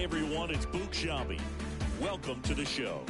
everyone, it's Boog Shambi. Welcome to the show.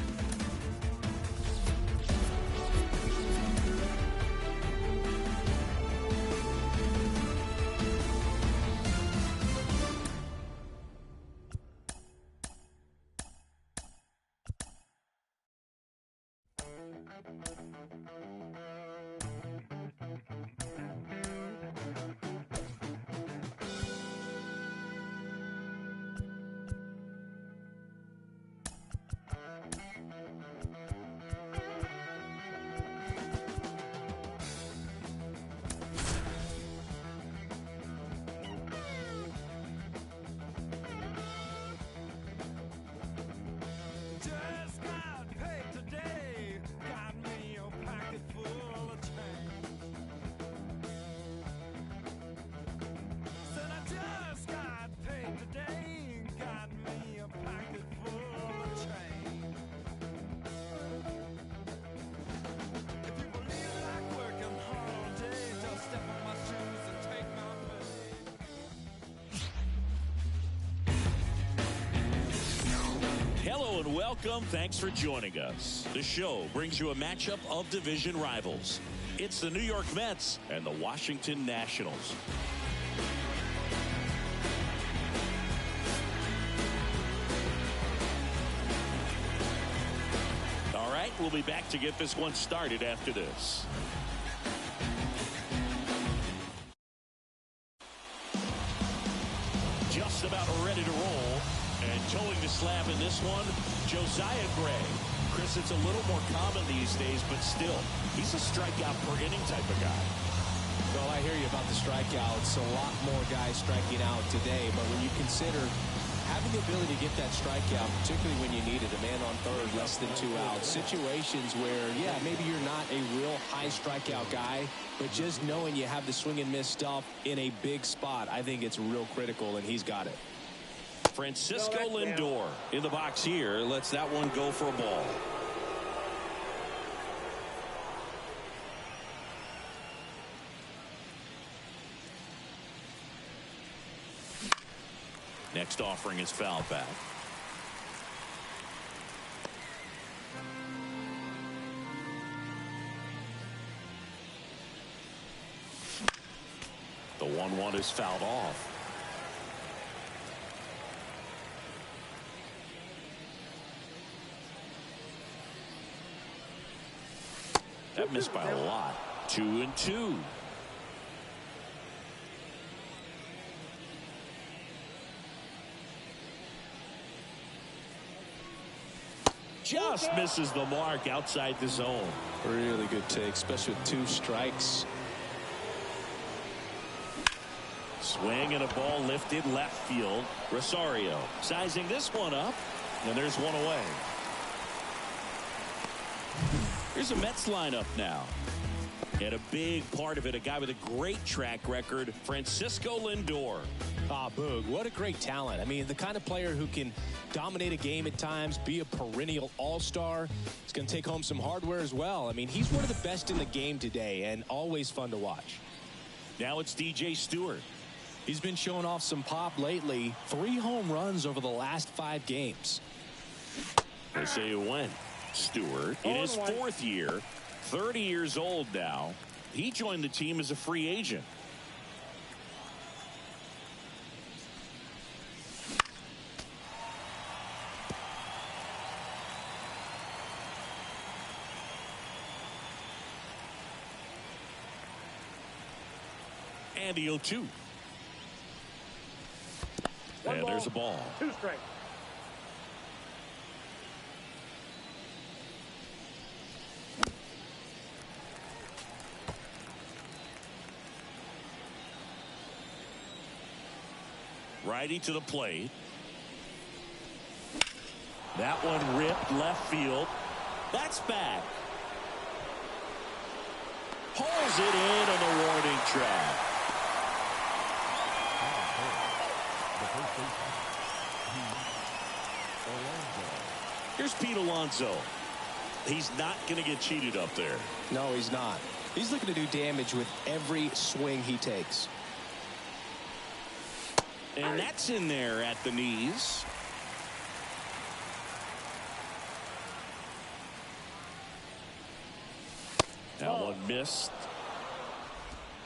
Hello and welcome. Thanks for joining us. The show brings you a matchup of division rivals. It's the New York Mets and the Washington Nationals. All right, we'll be back to get this one started after this. Just about ready to roll. And towing the slab in this one, Josiah Gray. Chris, it's a little more common these days, but still, he's a strikeout per inning type of guy. Well, I hear you about the strikeouts. A lot more guys striking out today, but when you consider having the ability to get that strikeout, particularly when you need it, a man on third, less than 2 outs, situations where, yeah, maybe you're not a real high strikeout guy, but just knowing you have the swing and miss stuff in a big spot, I think it's real critical, and he's got it. Francisco Lindor in the box here. Lets that one go for a ball. Next offering is foul back. The 1-1 is fouled off. That missed by a lot. 2-2. Just misses the mark outside the zone. Really good take, especially with 2 strikes. Swing and a ball lifted left field. Rosario sizing this one up, and there's one away. Here's a Mets lineup now. And a big part of it, a guy with a great track record, Francisco Lindor. Boog, what a great talent. I mean, the kind of player who can dominate a game at times, be a perennial all-star. He's going to take home some hardware as well. I mean, he's one of the best in the game today and always fun to watch. Now it's DJ Stewart. He's been showing off some pop lately. 3 home runs over the last 5 games. They say you win. Stewart in his 4th year, 30 years old now. He joined the team as a free agent. And the 0-2. And there's a ball. 2 strikes. Righty to the plate. That one ripped left field. That's back. Pulls it in on the warning track. Here's Pete Alonso. He's not going to get cheated up there. No, he's not. He's looking to do damage with every swing he takes. And that's in there at the knees. one missed.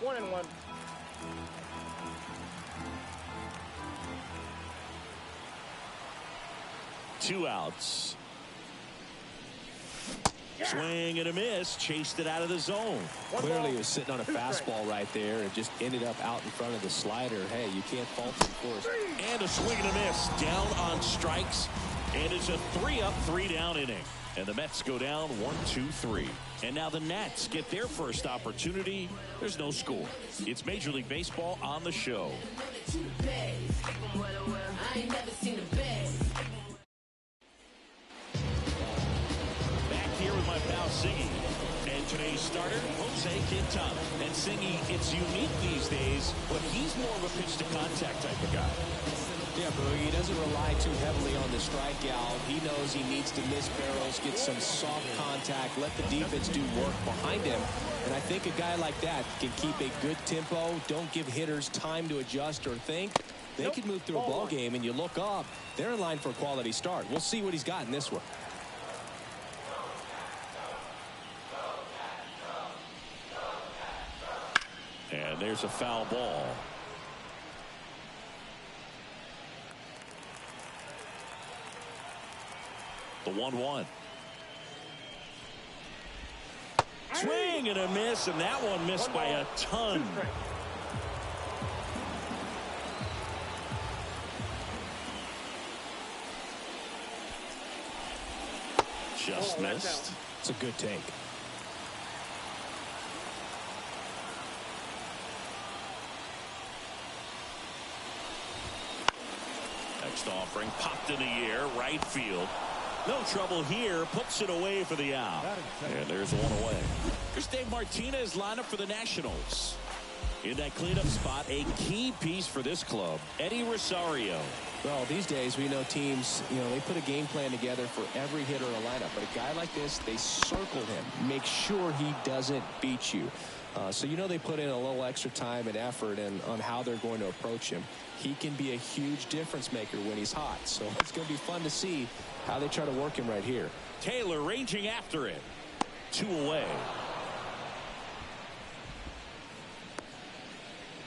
1-1. Two outs. Swing and a miss. Chased it out of the zone. Clearly he was sitting on a fastball right there and just ended up out in front of the slider. Hey, you can't fault him, of course. And a swing and a miss. Down on strikes. And it's a 3-up, 3-down inning. And the Mets go down 1-2-3. And now the Nats get their first opportunity. There's no score. It's Major League Baseball on the show. Back here with my pal Singy. And today's starter, Jose Quintana. And Singy, it's unique these days, but he's more of a pitch-to-contact type of guy. Yeah, Boogie, he doesn't rely too heavily on the strikeout. He knows he needs to miss barrels, get some soft contact, let the defense do work behind him. And I think a guy like that can keep a good tempo, don't give hitters time to adjust or think. They could move through a ball game, and you look up, they're in line for a quality start. We'll see what he's got in this one. And there's a foul ball. The 1-1. Swing and a miss, and that one missed by a ton. Just missed. It's a good take. Next offering popped in the air, right field. No trouble here, puts it away for the out. And there's one away. Here's Dave Martinez lineup for the Nationals. In that cleanup spot, a key piece for this club, Eddie Rosario. Well, these days we know teams, they put a game plan together for every hitter in a lineup. But a guy like this, they circle him, make sure he doesn't beat you. So they put in a little extra time and effort on how they're going to approach him. He can be a huge difference maker when he's hot. So it's going to be fun to see how they try to work him right here. Taylor ranging after it. 2 away.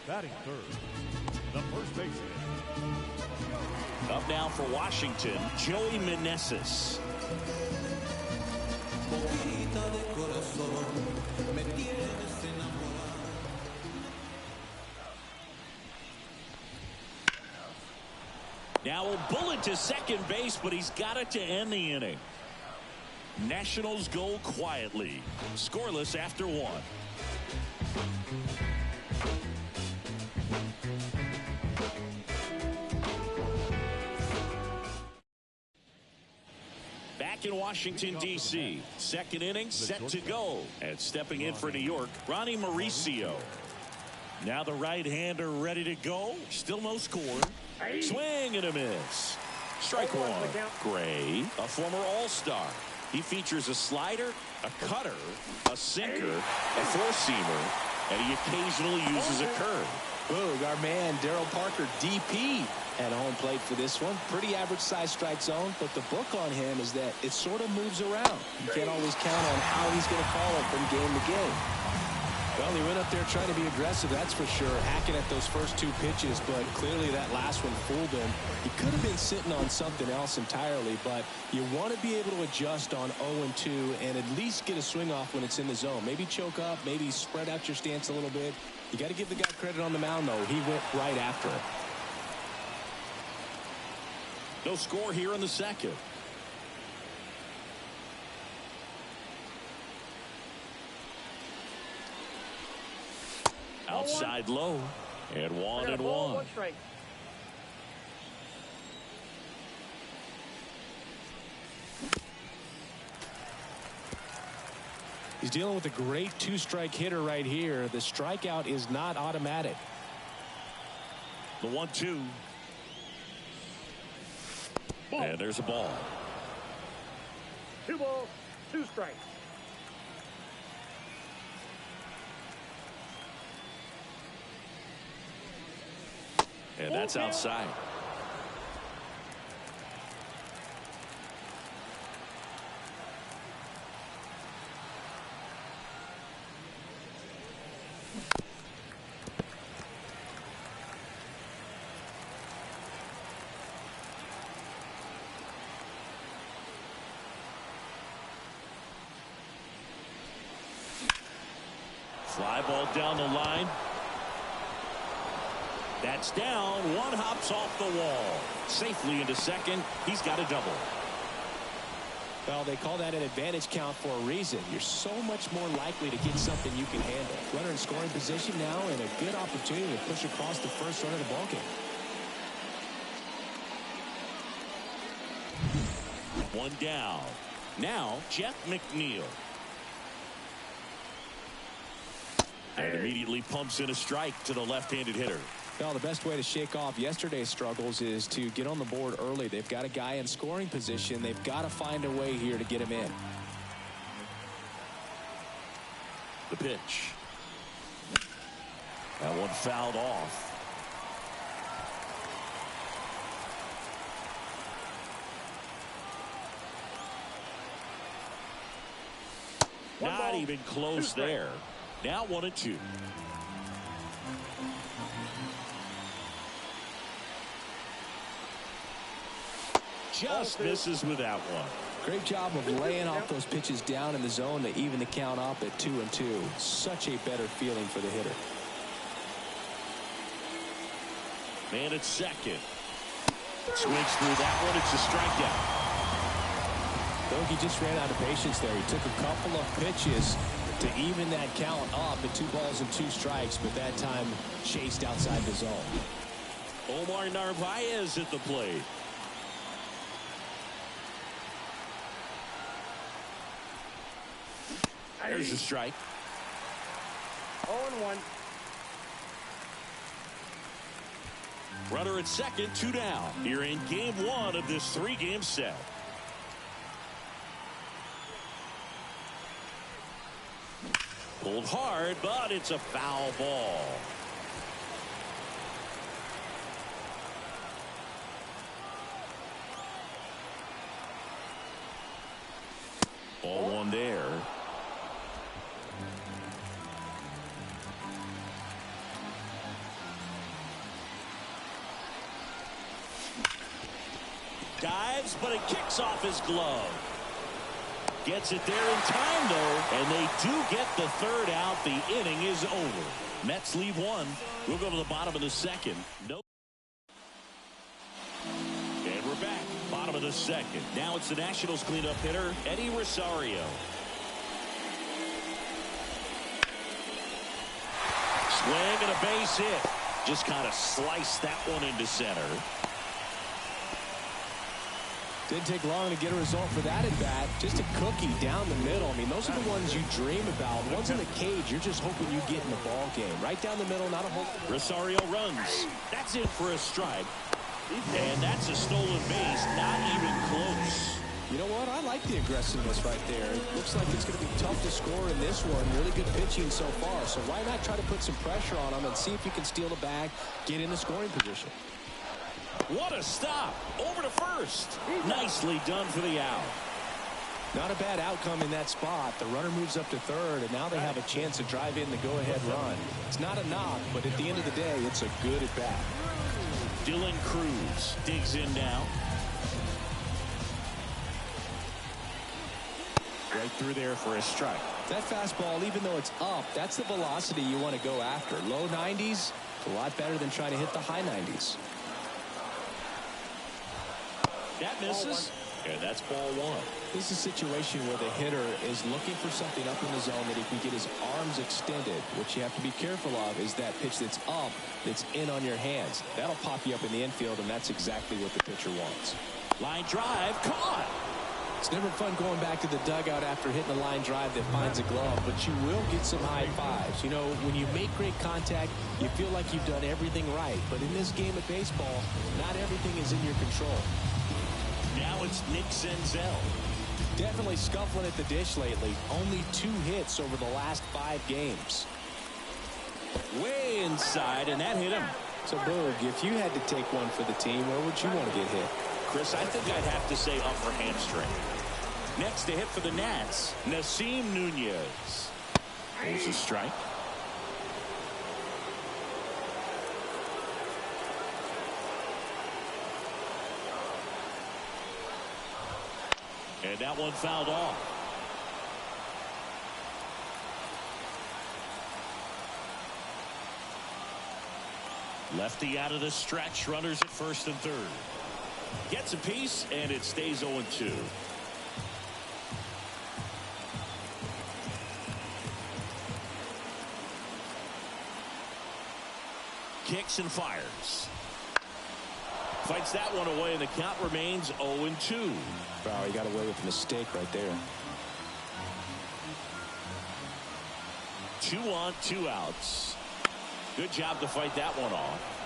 Batting third, the first baseman. Up now for Washington, Joey Meneses. Now a bullet to second base, but he's got it to end the inning. Nationals go quietly, scoreless after 1. Back in Washington, D.C., second inning set to go. And stepping in for New York, Ronnie Mauricio. Now the right-hander ready to go. Still no score. Swing and a miss. Strike one. Gray, a former All-Star. He features a slider, a cutter, a sinker, a four-seamer, and he occasionally uses a curve. Boog, our man Daryl Parker, DP, at home plate for this one. Pretty average size strike zone, but the book on him is that it sort of moves around. You can't always count on how he's going to call it from game to game. Well, he went up there trying to be aggressive, that's for sure, hacking at those first 2 pitches, but clearly that last one fooled him. He could have been sitting on something else entirely, but you want to be able to adjust on 0-2 and at least get a swing off when it's in the zone. Maybe choke up, maybe spread out your stance a little bit. You got to give the guy credit on the mound, though. He went right after it. No score here in the second. Outside low, and 1-1. He's dealing with a great 2-strike hitter right here. The strikeout is not automatic. The 1-2. And there's a ball. 2 balls, 2 strikes. And that's outside. Fly ball down the line. That's down. One hops off the wall. Safely into second. He's got a double. Well, they call that an advantage count for a reason. You're so much more likely to get something you can handle. Runner in scoring position now and a good opportunity to push across the first run of the ballgame. One down. Now, Jeff McNeil. And immediately pumps in a strike to the left-handed hitter. Well, the best way to shake off yesterday's struggles is to get on the board early. They've got a guy in scoring position. They've got to find a way here to get him in. The pitch. That one fouled off. Not even close there. Now 1-2. Just misses with that one. Great job of laying off those pitches down in the zone to even the count up at 2-2. Such a better feeling for the hitter. Man at second. Swings through that one. It's a strikeout. He just ran out of patience there. He took a couple of pitches to even that count up at 2 balls and 2 strikes, but that time chased outside the zone. Omar Narvaez at the plate. There's a strike. 0-1. Runner at second, 2 down. Here in game 1 of this 3-game set. Pulled hard, but it's a foul ball. Ball 1 there. Dives, but it kicks off his glove. Gets it there in time, though, and they do get the 3rd out. The inning is over. Mets leave 1. We'll go to the bottom of the 2nd. Nope. And we're back. Bottom of the 2nd. Now it's the Nationals cleanup hitter, Eddie Rosario. Swing and a base hit. Just kind of sliced that one into center. Didn't take long to get a result for that at bat. Just a cookie down the middle. I mean, those are the ones you dream about. Ones in the cage, you're just hoping you get in the ball game. Right down the middle, not a whole. Rosario runs. That's it for a strike. And that's a stolen base. Not even close. You know what? I like the aggressiveness right there. It looks like it's going to be tough to score in this one. Really good pitching so far. So why not try to put some pressure on him and see if you can steal the bag, get in the scoring position. What a stop. Over to first. Nicely done for the out. Not a bad outcome in that spot. The runner moves up to 3rd, and now they have a chance to drive in the go-ahead run. It's not a knock, but at the end of the day, it's a good at-bat. Dylan Cruz digs in now. Right through there for a strike. That fastball, even though it's up, that's the velocity you want to go after. Low 90s, a lot better than trying to hit the high 90s. That misses, and that's ball 1. This is a situation where the hitter is looking for something up in the zone that he can get his arms extended. What you have to be careful of is that pitch that's up, that's in on your hands. That'll pop you up in the infield, and that's exactly what the pitcher wants. Line drive, caught. It's never fun going back to the dugout after hitting a line drive that finds a glove, but you will get some high fives. You know, when you make great contact, you feel like you've done everything right. But in this game of baseball, not everything is in your control. Now it's Nick Senzel. Definitely scuffling at the dish lately. Only 2 hits over the last 5 games. Way inside, and that hit him. So, Boog, if you had to take one for the team, where would you want to get hit? Chris, I think I'd have to say upper hamstring. Next to hit for the Nats, Nasim Nunez. There's a strike. And that one fouled off. Lefty out of the stretch. Runners at first and third. Gets a piece, and it stays 0-2. Kicks and fires. Fights that one away, and the count remains 0-2. Wow, he got away with a mistake right there. 2 on, 2 outs. Good job to fight that one off.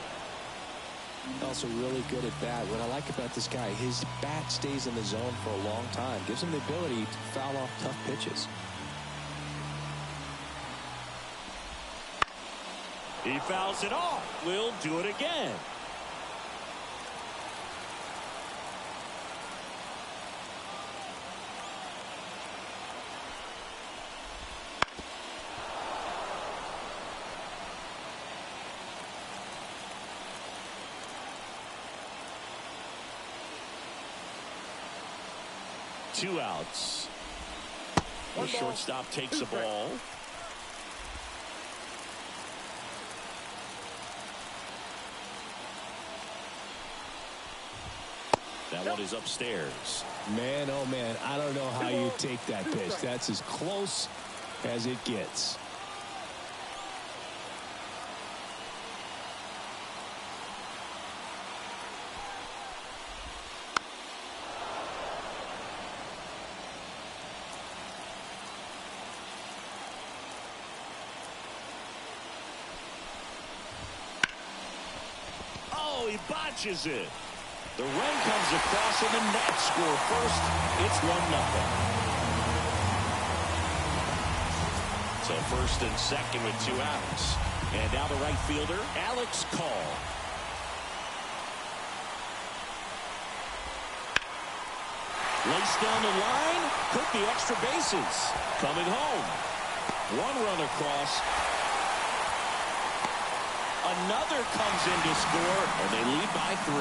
Also really good at bat. What I like about this guy, his bat stays in the zone for a long time. Gives him the ability to foul off tough pitches. He fouls it off. We'll do it again. Two outs. The shortstop takes the ball. That one is upstairs. Man, oh man, I don't know how you take that pitch. That's as close as it gets. Oh, he botches it. The run comes across and the Nats score first. It's 1-0. So first and second with 2 outs. And now the right fielder, Alex Call. Laced down the line. Took the extra bases. Coming home. 1 run across. Another comes in to score, and they lead by 3.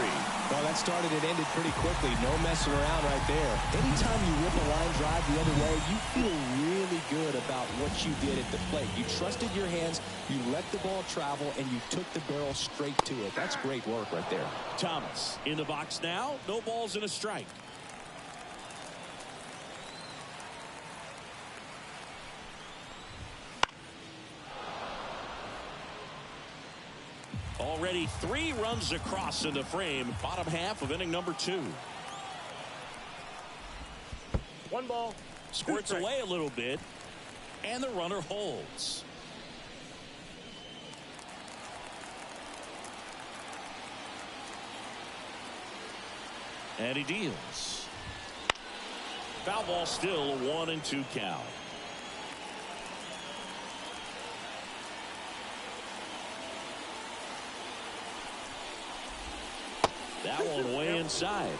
Well, that started and ended pretty quickly. No messing around right there. Anytime you rip a line drive the other way, you feel really good about what you did at the plate. You trusted your hands, you let the ball travel, and you took the barrel straight to it. That's great work right there. Thomas in the box now. No balls and a strike. Already 3 runs across in the frame. Bottom half of inning number 2. 1 ball. Squirts away a little bit. And the runner holds. And he deals. Foul ball still a 1-2 count. That one way inside.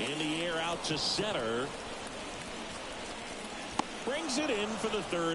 In the air out to center. Brings it in for the third.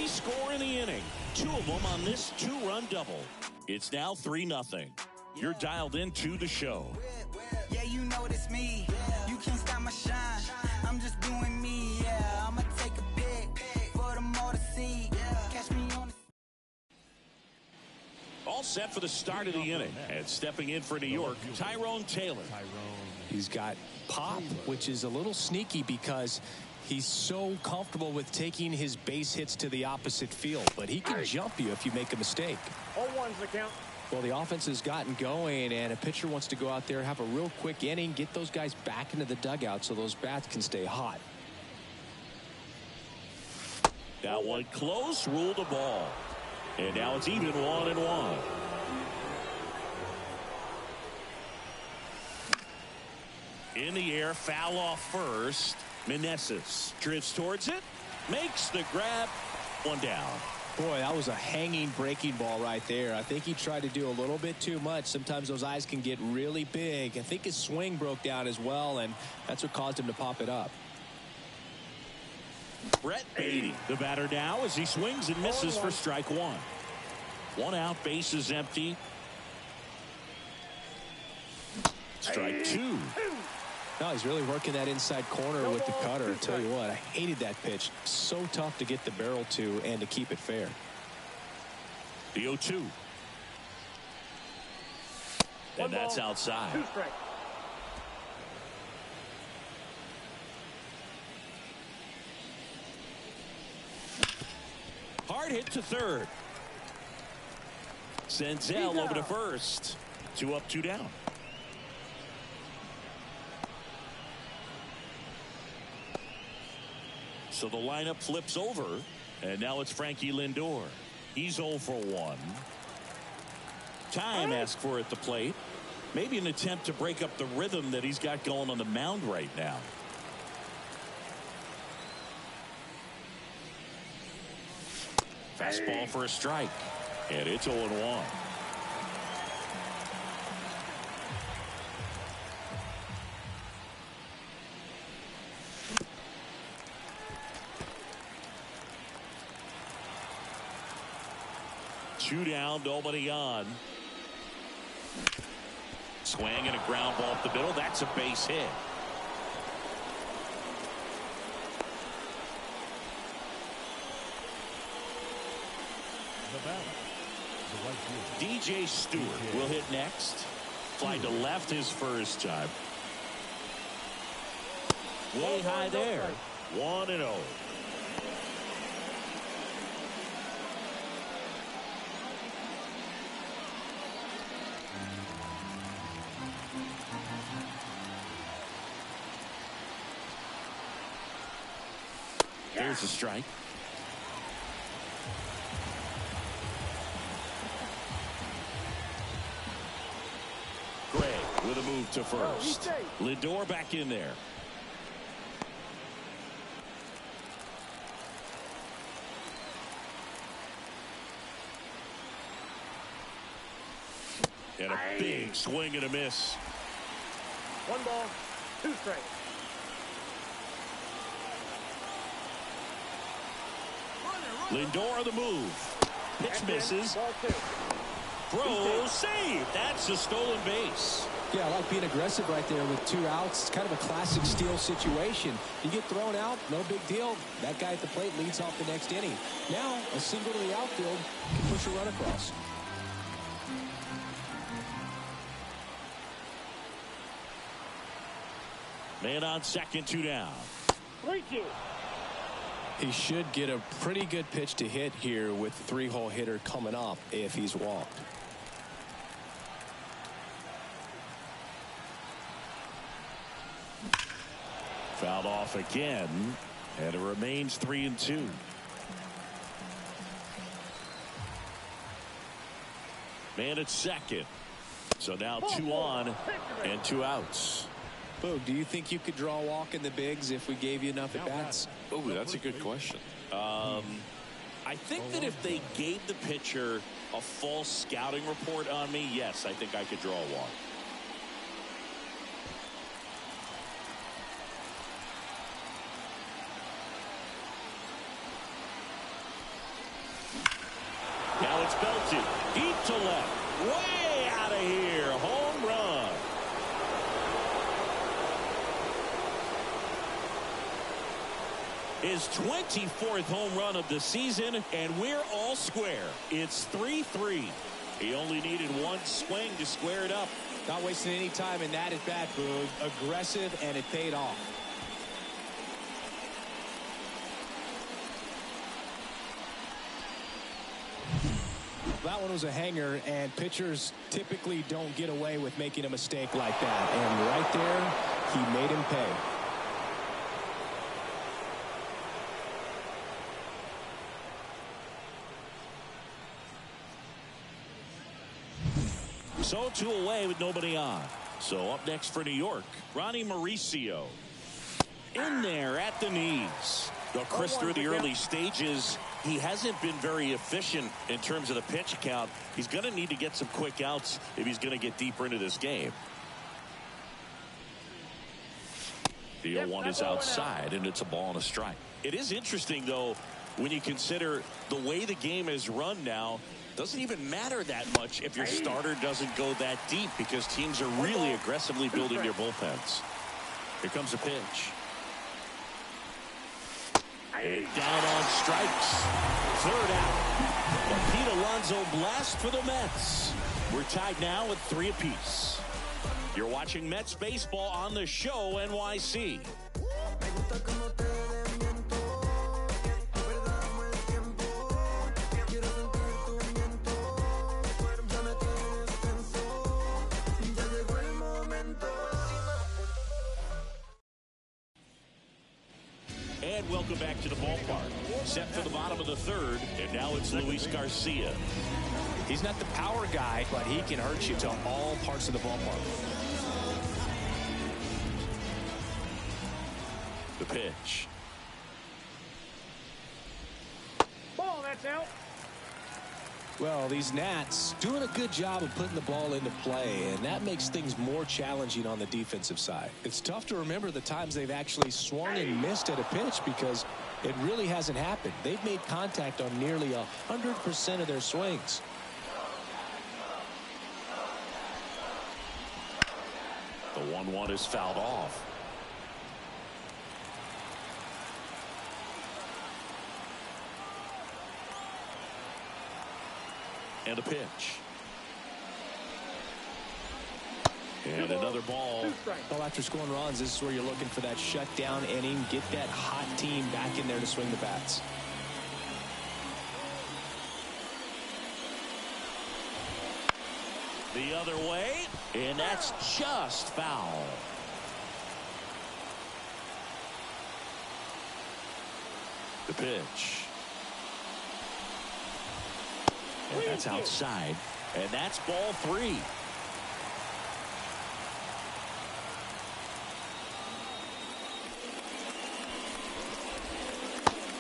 Only score in the inning. 2 of them on this 2-run double. It's now 3-0. You're dialed into the show. Yeah, you know it's me. You can't stop my shine. I'm just doing me. Yeah, I'ma take a pic for them all to see. Catch me on the... All set for the start of the inning. And stepping in for New York, Tyrone Taylor. He's got pop, which is a little sneaky because he's so comfortable with taking his base hits to the opposite field. But he can jump you if you make a mistake. 0-1's the count. Well, the offense has gotten going, and a pitcher wants to go out there, have a real quick inning, get those guys back into the dugout so those bats can stay hot. That one close, ruled a ball. And now it's even 1-1. In the air, foul off first. Meneses drifts towards it, makes the grab, 1 down. Boy, that was a hanging breaking ball right there. I think he tried to do a little bit too much. Sometimes those eyes can get really big. I think his swing broke down as well, and that's what caused him to pop it up. Brett Beatty, the batter now, as he swings and misses for strike 1. 1 out, base is empty. Strike 2. No, he's really working that inside corner with the cutter. I tell you what, I hated that pitch. So tough to get the barrel to and to keep it fair. The 0-2. And that's outside. 2 strikes. Hard hit to third. Senzel over to first. 2 up, 2 down. So the lineup flips over, and now it's Frankie Lindor. He's 0 for 1. Time asked for at the plate. Maybe an attempt to break up the rhythm that he's got going on the mound right now. Fastball for a strike, and it's 0-1. Two down, nobody on. Swing and a ground ball up the middle. That's a base hit. DJ Stewart will hit next. Fly to left his first time. Way high there. 1-0. There's a strike. Gray with a move to first. Lindor back in there. And a big swing and a miss. 1 ball, 2 strikes. Lindor on the move. Pitch misses. Ball 2. Throw, save. That's a stolen base. Yeah, I like being aggressive right there with 2 outs. It's kind of a classic steal situation. You get thrown out, no big deal. That guy at the plate leads off the next inning. Now, a single to the outfield can push a run across. Man on second, 2 down. 3-2. He should get a pretty good pitch to hit here with the 3-hole hitter coming up if he's walked. Fouled off again, and it remains 3-2. Man at second. So now 2 on and 2 outs. Boog, do you think you could draw a walk in the bigs if we gave you enough at bats? Oh, that's a good question. I think that if they gave the pitcher a false scouting report on me, yes, I think I could draw a walk. It's belted deep to left. Way out of here. Home run. His 24th home run of the season, and we're all square. It's 3-3. He only needed one swing to square it up. Not wasting any time in that at bat, Boog. Aggressive, and it paid off. That one was a hanger, and pitchers typically don't get away with making a mistake like that. And right there, he made him pay. So 2 away with nobody on. So up next for New York, Ronnie Mauricio. In there at the knees. Well, Chris, through the early stages, he hasn't been very efficient in terms of the pitch count. He's going to need to get some quick outs if he's going to get deeper into this game. The 0-1 is outside, and it's a ball and a strike. It is interesting, though, when you consider the way the game is run now. Doesn't even matter that much if your starter doesn't go that deep, because teams are really aggressively building their bullpens. Here comes a pitch. And down on strikes. Third out. The Pete Alonso blast for the Mets. We're tied now with 3 apiece. You're watching Mets baseball on the show NYC. And welcome back to the ballpark. Set for the bottom of the 3rd, and now it's Luis Garcia. He's not the power guy, but he can hurt you to all parts of the ballpark. The pitch. Ball, that's out. Well, these Nats doing a good job of putting the ball into play, and that makes things more challenging on the defensive side. It's tough to remember the times they've actually swung and missed at a pitch, because it really hasn't happened. They've made contact on nearly 100% of their swings. The 1-1 is fouled off. And a pitch. And another ball. Well, after scoring runs, this is where you're looking for that shutdown inning. Get that hot team back in there to swing the bats. The other way, and that's just foul. The pitch. And that's outside, and that's ball 3.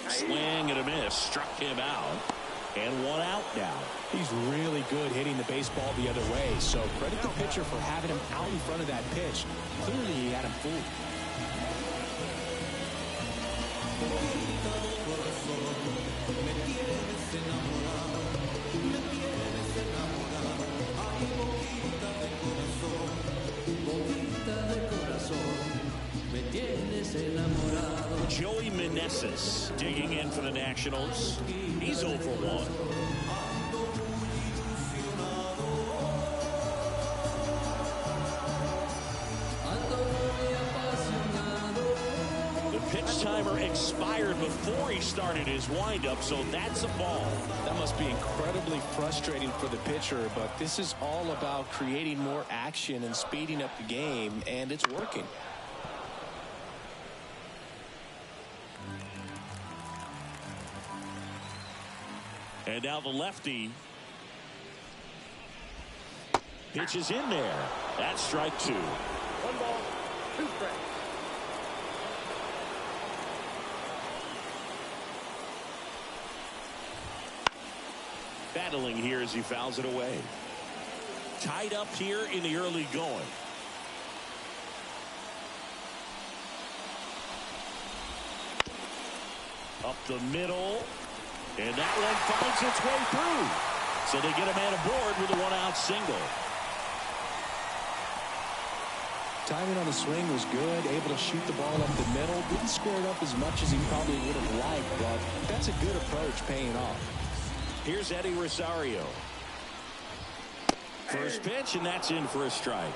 Swing and a miss, struck him out, and 1 out now. He's really good hitting the baseball the other way, so credit the pitcher for having him out in front of that pitch. Clearly he had him fooled. Joey Meneses digging in for the Nationals. He's 0 for 1. The pitch timer expired before he started his windup, so that's a ball. That must be incredibly frustrating for the pitcher, but this is all about creating more action and speeding up the game, and it's working. And now the lefty pitches in there. That's strike 2. 1 ball, 2 strikes. Battling here as he fouls it away. Tied up here in the early going. Up the middle. And that one finds its way through. So they get a man aboard with a one-out single. Timing on the swing was good, able to shoot the ball up the middle. Didn't square it up as much as he probably would have liked, but that's a good approach paying off. Here's Eddie Rosario. First pitch, and that's in for a strike.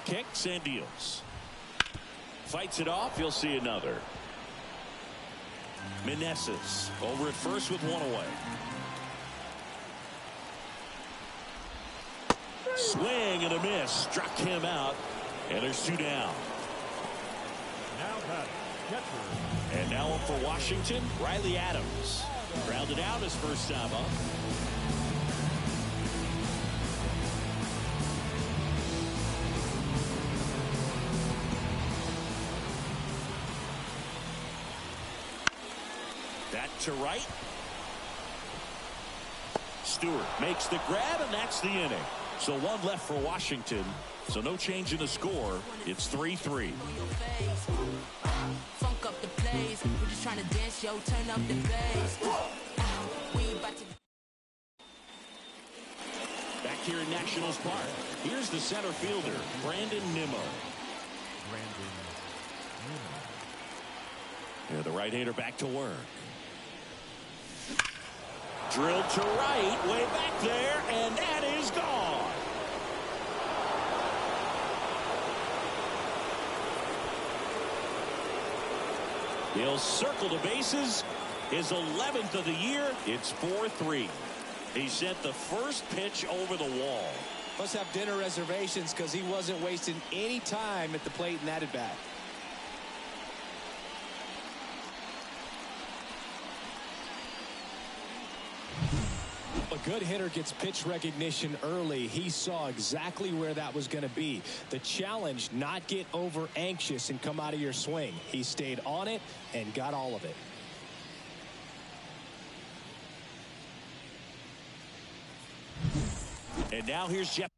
Kicks and deals. Fights it off. You'll see another. Meneses over at first with one away. Swing and a miss. Struck him out. And there's two down. Now batting, catcher. And now up for Washington, Riley Adams. Grounded out his first time up. That to right. Stewart makes the grab, and that's the inning. So one left for Washington. So no change in the score. It's 3-3. Funk up the plays. We're just trying to dance, yo. Turn up the bass. We about to. Back here in Nationals Park. Here's the center fielder, Brandon Nimmo. Yeah, the right-hander back to work. Drilled to right, way back there, and that is gone. He'll circle the bases. His 11th of the year. It's 4-3. He sent the first pitch over the wall. Must have dinner reservations because he wasn't wasting any time at the plate in that at-bat. A good hitter gets pitch recognition early. He saw exactly where that was going to be. The challenge, not get over anxious and come out of your swing. He stayed on it and got all of it. And now here's Jeff.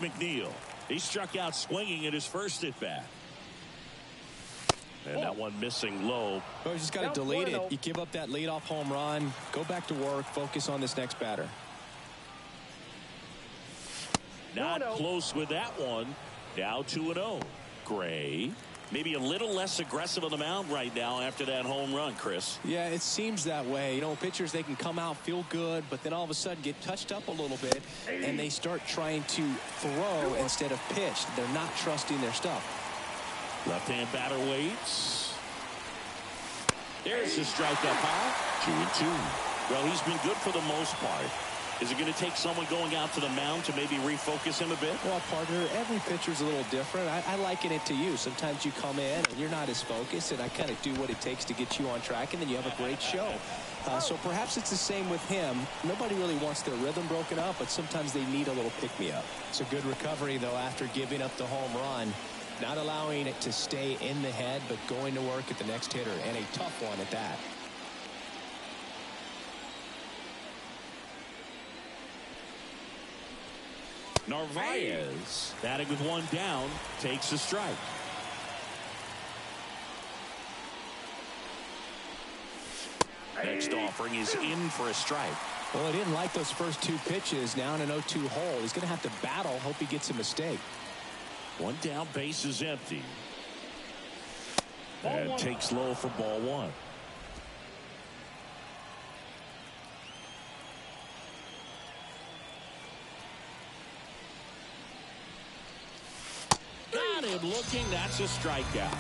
McNeil. He struck out swinging at his first at bat. And that one missing low. Well, you just got to delete it. You give up that leadoff home run. Go back to work. Focus on this next batter. Not close with that one. Now 2-0. Gray. Maybe a little less aggressive on the mound right now after that home run, Chris. Yeah, it seems that way. You know, pitchers, they can come out, feel good, but then all of a sudden get touched up a little bit, and they start trying to throw instead of pitch. They're not trusting their stuff. Left-hand batter waits. There's the strike up high. 2-2. Well, he's been good for the most part. Is it going to take someone going out to the mound to maybe refocus him a bit? Well, partner, every pitcher's a little different. I liken it to you. Sometimes you come in and you're not as focused, and I kind of do what it takes to get you on track, and then you have a great show. So perhaps it's the same with him. Nobody really wants their rhythm broken up, but sometimes they need a little pick-me-up. It's a good recovery, though, after giving up the home run. Not allowing it to stay in the head, but going to work at the next hitter, and a tough one at that. Narvaez, batting with one down, takes a strike. Next offering is in for a strike. Well, he didn't like those first two pitches. Now in an 0-2 hole. He's going to have to battle. Hope he gets a mistake. One down, base is empty. And takes low for ball one. Got him looking. That's a strikeout.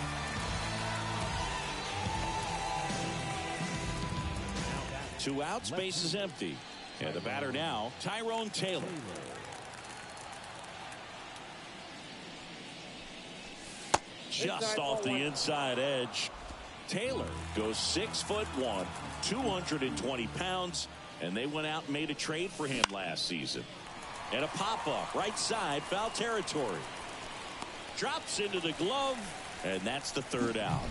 Two outs, base is empty. And the batter now, Tyrone Taylor. Just off the inside edge. Taylor goes 6'1", 220 pounds, and they went out and made a trade for him last season. And a pop-up right side, foul territory. Drops into the glove, and that's the third out.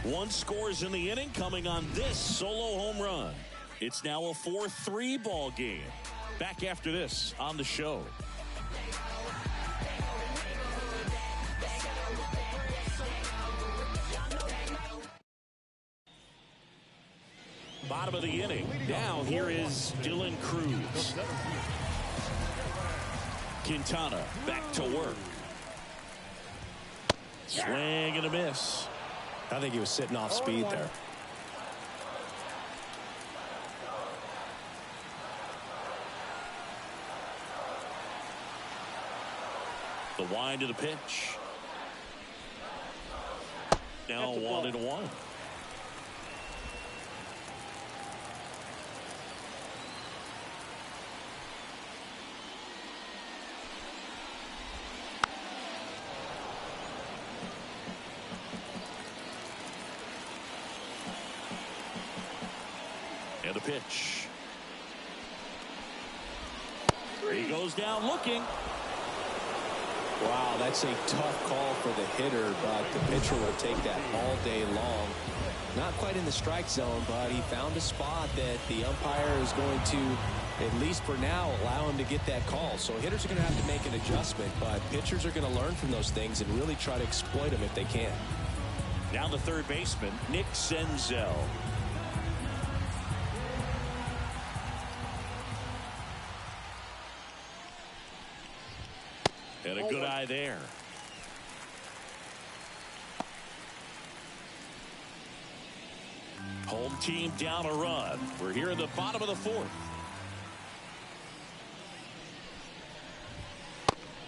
One scores in the inning coming on this solo home run. It's now a 4-3 ball game. Back after this on the show. Bottom of the inning. Now here is Dylan Cruz. Quintana back to work. Swing and a miss. I think he was sitting off speed there. The wind of the pitch. Now 1-1. And a pitch. He goes down looking. Wow, that's a tough call for the hitter, but the pitcher will take that all day long. Not quite in the strike zone, but he found a spot that the umpire is going to, at least for now, allow him to get that call. So hitters are going to have to make an adjustment, but pitchers are going to learn from those things and really try to exploit them if they can. Now the third baseman, Nick Senzel. And a good eye there. Home team down a run. We're here in the bottom of the fourth.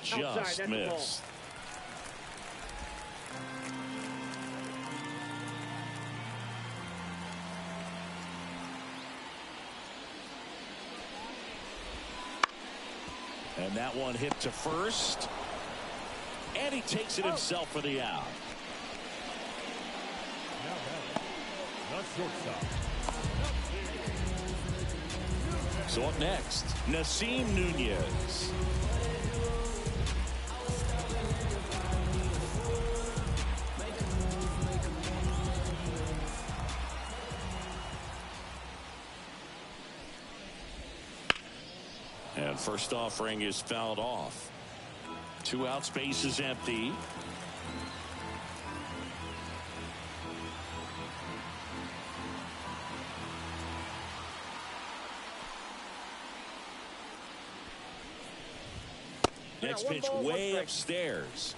Just missed. And that one hit to first. And he takes it himself for the out. So up next, Nasim Nunez. And first offering is fouled off. 2 out, space is empty. Next pitch way upstairs.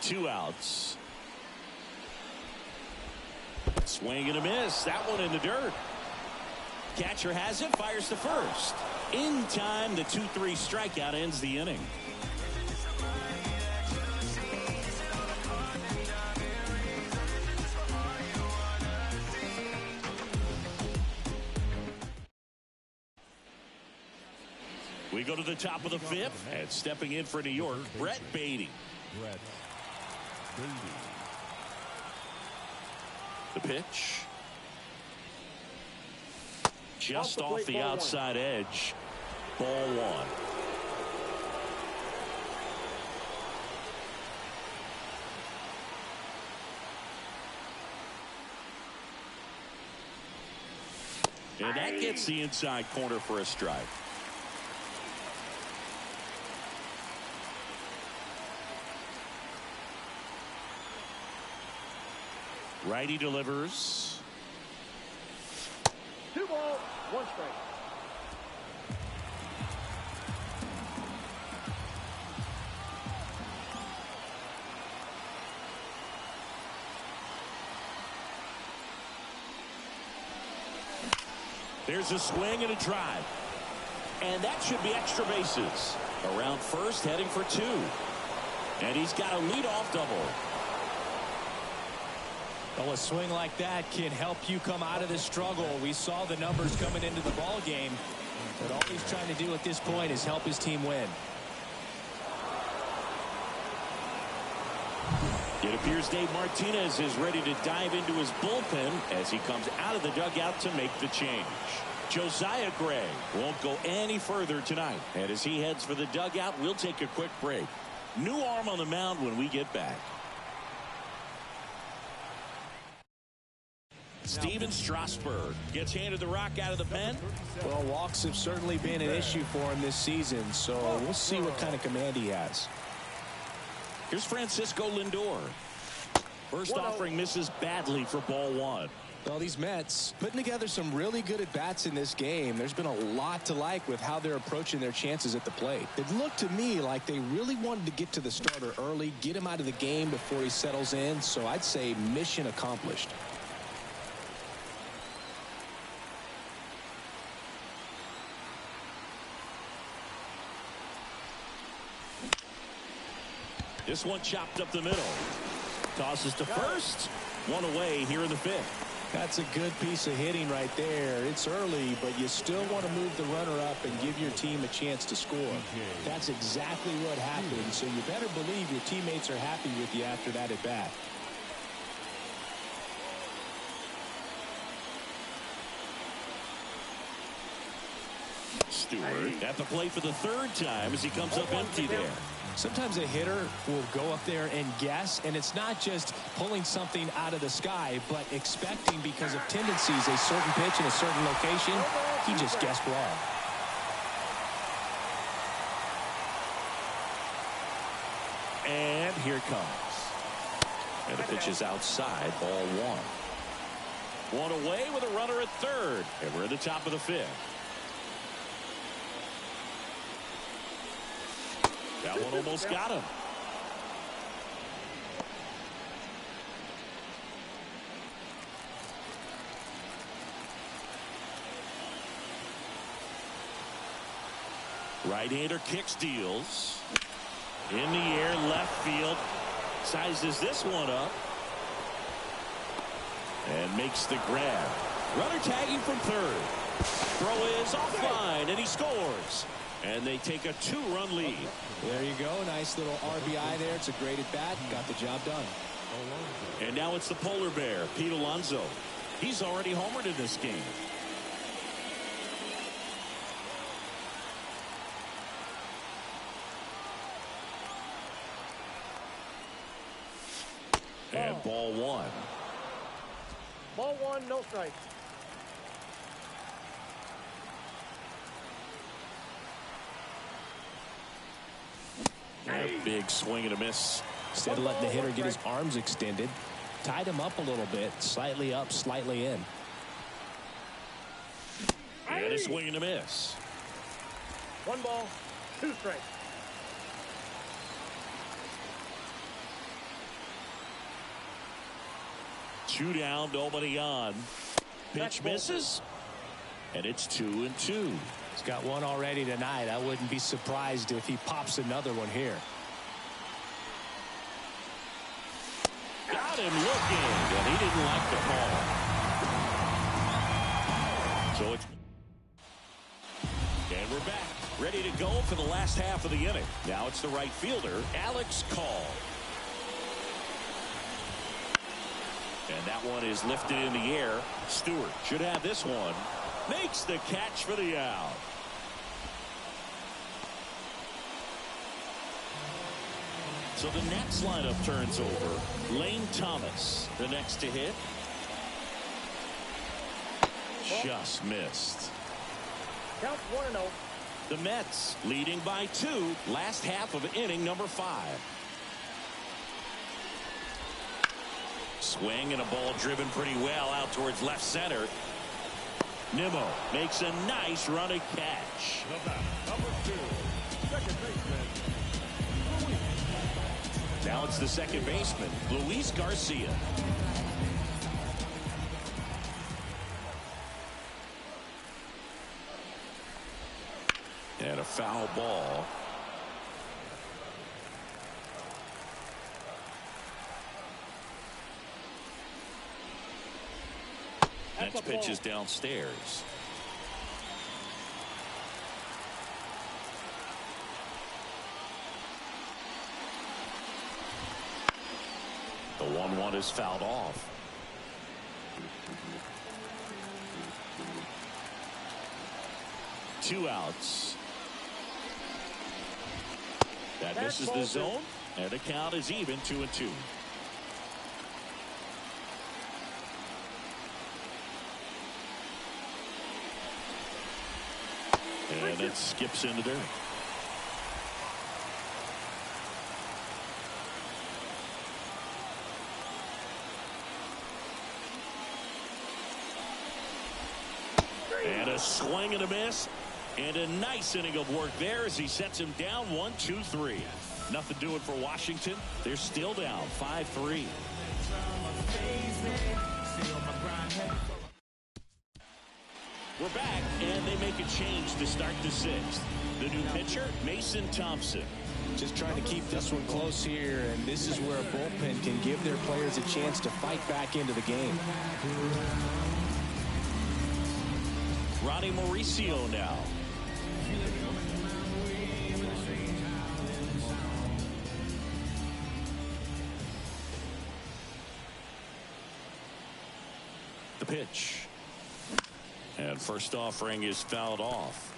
Two outs. Swing and a miss. That one in the dirt. Catcher has it, fires to first. In time, the 2-3 strikeout ends the inning. We go to the top of the fifth, and stepping in for New York, Brett Beatty. The pitch. Just off the outside edge. Ball one. And that gets the inside corner for a strike. Righty delivers. 2 balls, 1 strike. There's a swing and a drive. And that should be extra bases. Around first, heading for 2. And he's got a leadoff double. Well, a swing like that can help you come out of the struggle. We saw the numbers coming into the ball game, but all he's trying to do at this point is help his team win. It appears Dave Martinez is ready to dive into his bullpen as he comes out of the dugout to make the change. Josiah Gray won't go any further tonight, and as he heads for the dugout, we'll take a quick break. New arm on the mound when we get back. Steven Strasburg gets handed the rock out of the pen. Well, walks have certainly been an issue for him this season, so we'll see what kind of command he has. Here's Francisco Lindor. First offering misses badly for ball one. Well, these Mets putting together some really good at-bats in this game. There's been a lot to like with how they're approaching their chances at the plate. It looked to me like they really wanted to get to the starter early, get him out of the game before he settles in, so I'd say mission accomplished. This one chopped up the middle. Tosses to first. One away here in the fifth. That's a good piece of hitting right there. It's early, but you still want to move the runner up and give your team a chance to score. That's exactly what happened, so you better believe your teammates are happy with you after that at bat. Stewart at the plate for the third time as he comes up empty there. Sometimes a hitter will go up there and guess, and it's not just pulling something out of the sky, but expecting because of tendencies a certain pitch in a certain location. He just guessed wrong. And here it comes. And the pitch is outside, ball one. One away with a runner at third. And we're at the top of the fifth. That one almost got him. Right-hander kicks, deals. In the air, left field. Sizes this one up. And makes the grab. Runner tagging from third. Throw is offline, and he scores. And they take a two-run lead. There you go. Nice little RBI there. It's a great at-bat. Got the job done. And now it's the polar bear, Pete Alonso. He's already homered in this game. And ball one. Ball one, no strike. A big swing and a miss. Instead of letting the hitter get his arms extended, tied him up a little bit, slightly up, slightly in. And a swing and a miss. One ball, two strikes. Two down, nobody on. Pitch misses. And it's 2-2. He's got one already tonight. I wouldn't be surprised if he pops another one here. Got him looking, and he didn't like the call. So it's... And we're back, ready to go for the last half of the inning. Now it's the right fielder, Alex Call. And that one is lifted in the air. Stewart should have this one. Makes the catch for the out. So the Nets lineup turns over. Lane Thomas, the next to hit. Just missed. Count 1-0. The Mets leading by 2. Last half of inning number 5. Swing and a ball driven pretty well out towards left center. Nimmo makes a nice running catch. The batter, number 2, second baseman, Luis. Now it's the second baseman, Luis Garcia. And a foul ball. next pitch is downstairs. The 1-1 is fouled off. Two outs. That misses the zone, and the count is even 2-2. And it skips into dirt. And a swing and a miss. And a nice inning of work there as he sets him down 1-2-3. Nothing doing for Washington. They're still down 5-3. We're back, and they make a change to start the sixth. The new pitcher, Mason Thompson. Just trying to keep this one close here, and this is where a bullpen can give their players a chance to fight back into the game. Ronnie Mauricio now. The pitch. And first offering is fouled off.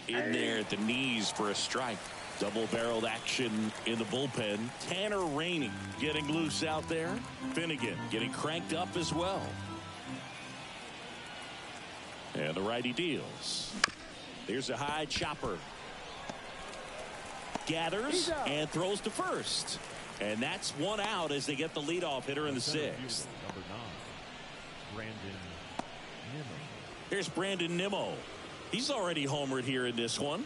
In there at the knees for a strike. Double-barreled action in the bullpen. Tanner Rainey getting loose out there. Finnegan getting cranked up as well. And the righty deals. There's a high chopper. Gathers and throws to first. And that's one out as they get the leadoff hitter in the sixth. Number 9, Brandon Nimmo. Here's Brandon Nimmo. He's already homered here in this one.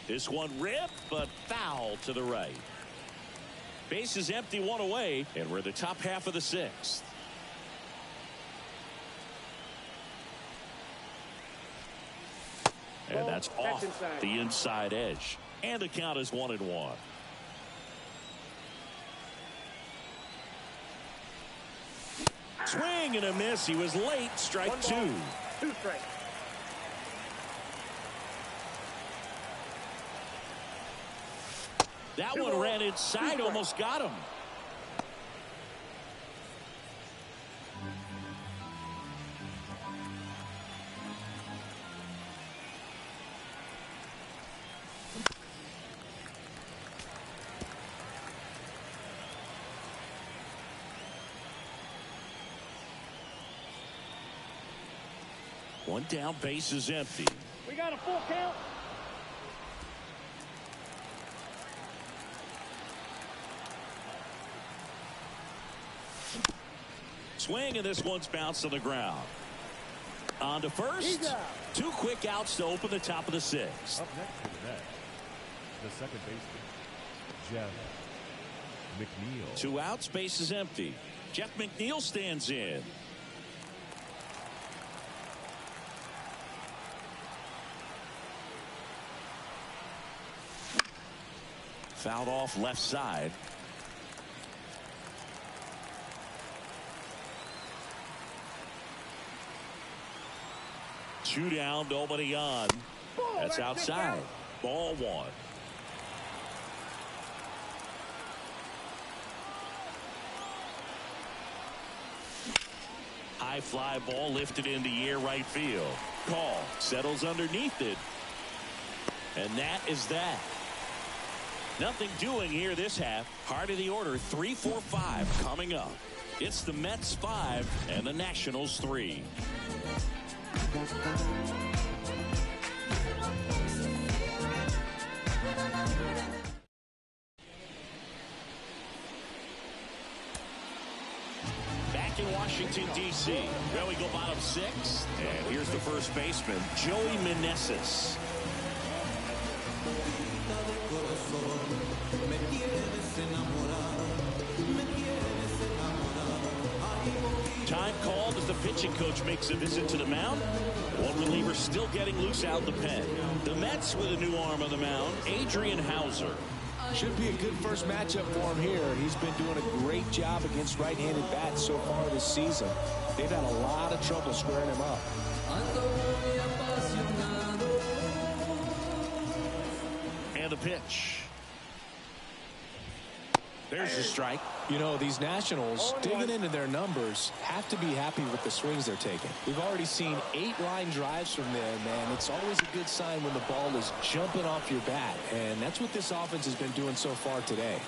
This one ripped, but foul to the right. Base is empty, one away, and we're in the top half of the sixth. And that's off the inside edge. And the count is 1-1. Swing and a miss. He was late. Strike 2. 2 strikes. That one ran inside, almost got him. One down, base is empty. We got a full count. Swing, and this one's bounced to the ground. On to first. 2 quick outs to open the top of the sixth. Up next to the net, the second baseman, Jeff McNeil. 2 outs, base is empty. Jeff McNeil stands in. Fouled off left side. Two down, nobody on. That's outside. Ball 1. High fly ball lifted in the air right field. Call settles underneath it. And that is that. Nothing doing here this half. Heart of the order, 3-4-5 coming up. It's the Mets 5 and the Nationals 3. Washington, D.C. Well, we go bottom 6. And here's the first baseman, Joey Meneses. Time called as the pitching coach makes a visit to the mound. One reliever still getting loose out the pen. The Mets with a new arm on the mound, Adrian Hauser. Should be a good first matchup for him here. He's been doing a great job against right-handed bats so far this season. They've had a lot of trouble squaring him up. And the pitch. There's a strike. You know, these Nationals, digging into their numbers, have to be happy with the swings they're taking. We've already seen 8 line drives from them, and it's always a good sign when the ball is jumping off your bat. And that's what this offense has been doing so far today.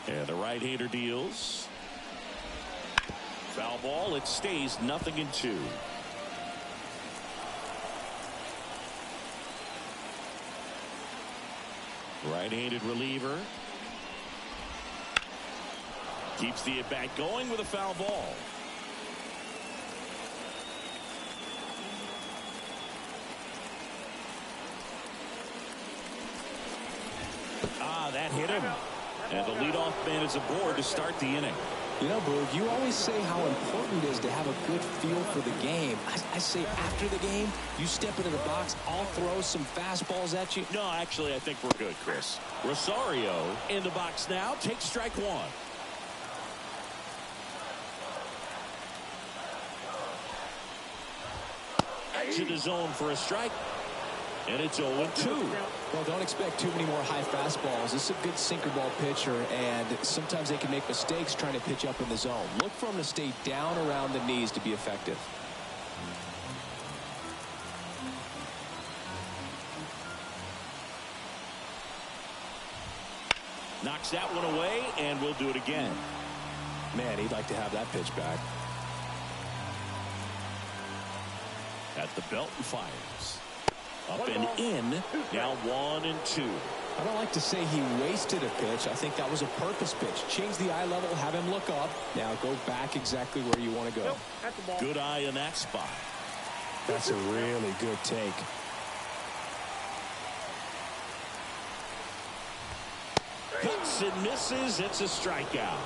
And the right-hander deals. Foul ball. It stays 0-2. Right-handed reliever. Keeps the at-bat going with a foul ball. That hit him. And the leadoff man is aboard to start the inning. You know, Boog, you always say how important it is to have a good feel for the game. I say after the game, you step into the box, I'll throw some fastballs at you. No, actually, I think we're good, Chris. Rosario in the box now. Takes strike 1. To the zone for a strike. And it's 0-2. Well, don't expect too many more high fastballs. This is a good sinker ball pitcher, and sometimes they can make mistakes trying to pitch up in the zone. Look for him to stay down around the knees to be effective. Knocks that one away, and we'll do it again. Man, he'd like to have that pitch back. At the belt and fires. Up and in. Now 1-2. I don't like to say he wasted a pitch. I think that was a purpose pitch. Change the eye level, have him look up. Now go back exactly where you want to go. Good eye in that spot. That's a really good take. Hits and misses. It's a strikeout.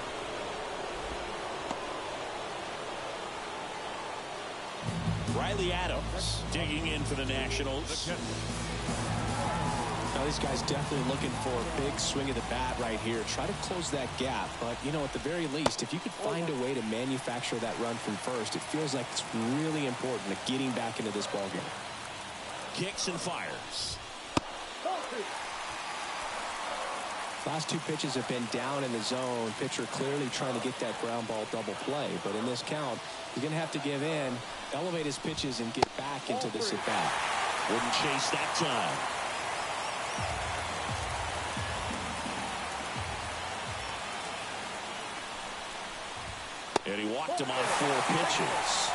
Riley Adams digging in for the Nationals. Now this guy's definitely looking for a big swing of the bat right here. Try to close that gap. But, you know, at the very least, if you could find a way to manufacture that run from first, it feels like it's really important to getting back into this ballgame. Kicks and fires. Last 2 pitches have been down in the zone. Pitcher clearly trying to get that ground ball double play. But in this count, he's going to have to give in, elevate his pitches, and get back into this at bat. Wouldn't chase that time. And he walked him on 4 pitches.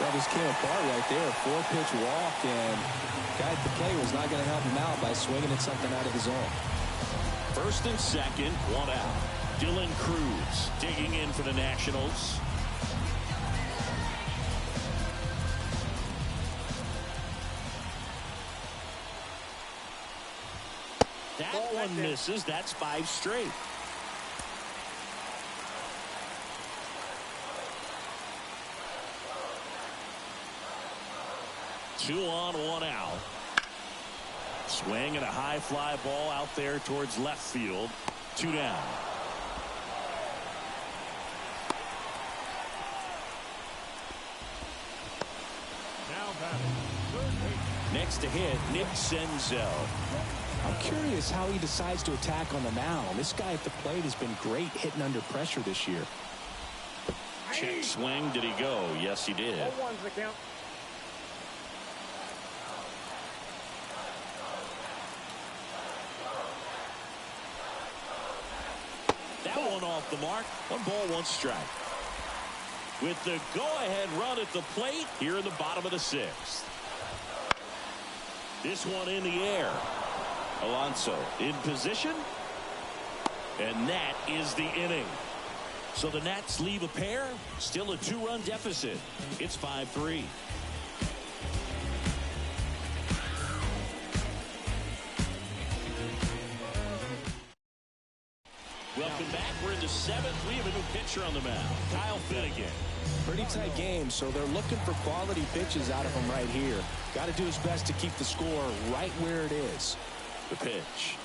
That just came apart right there. 4-pitch walk, and guy at the plate was not going to help him out by swinging at something out of the zone. First and second, 1 out. Dylan Cruz digging in for the Nationals. That one misses. That's 5 straight. Two on, 1 out. Swing and a high fly ball out there towards left field. 2 down. Now batting, third base. Next to hit, Nick Senzel. I'm curious how he decides to attack on the mound. This guy at the plate has been great hitting under pressure this year. Check swing. Did he go? Yes, he did. 0-1's the count. That one off the mark. 1 ball, 1 strike. With the go-ahead run at the plate here in the bottom of the 6th. This one in the air. Alonso in position. And that is the inning. So the Nats leave a pair, still a 2-run deficit. It's 5-3. Welcome back. We're in the 7th. We have a new pitcher on the mound, Kyle Finnegan. Pretty tight game, so they're looking for quality pitches out of him right here. Got to do his best to keep the score right where it is. The pitch.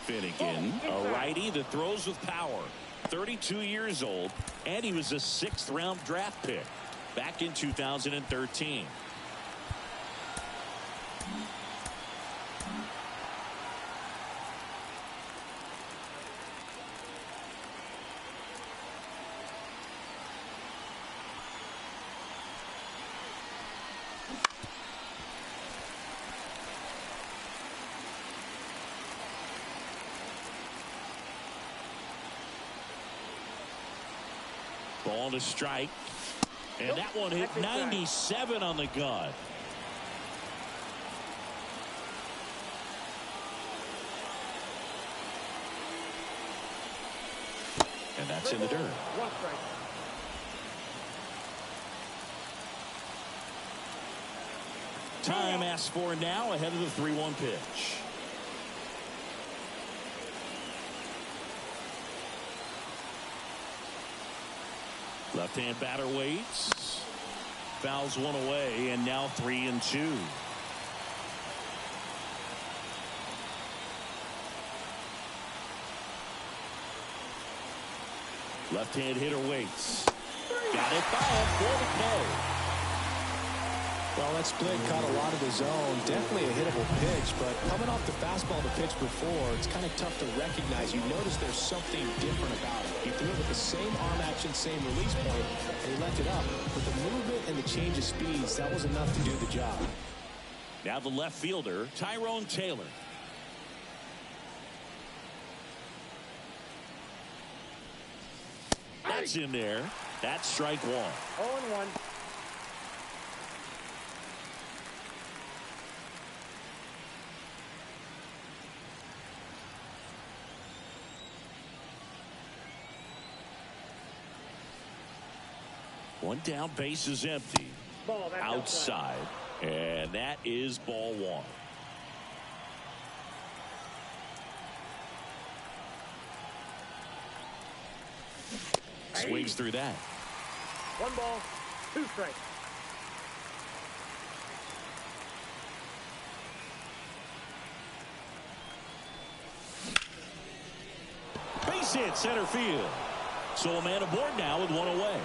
Finnegan, a righty that throws with power. 32 years old, and he was a 6th-round draft pick back in 2013. Ball to strike. And that one hit 97 on the gun. And that's in the dirt. Time asked for now ahead of the 3-1 pitch. Left-hand batter waits. Fouls one away, and now 3-2. Left-hand hitter waits. Got it by him for the K. Well, that split caught a lot of the zone. Definitely a hittable pitch, but coming off the fastball the pitch before, it's kind of tough to recognize. You notice there's something different about it. He threw it with the same arm action, same release point, and he left it up. But the movement and the change of speeds, that was enough to do the job. Now the left fielder, Tyrone Taylor. That's in there. That's strike one. 0-1. One down, base is empty. Ball, that's outside. And that is ball one. Swings through that. 1 ball, 2 strikes. Base hit center field. So a man aboard now with 1 away.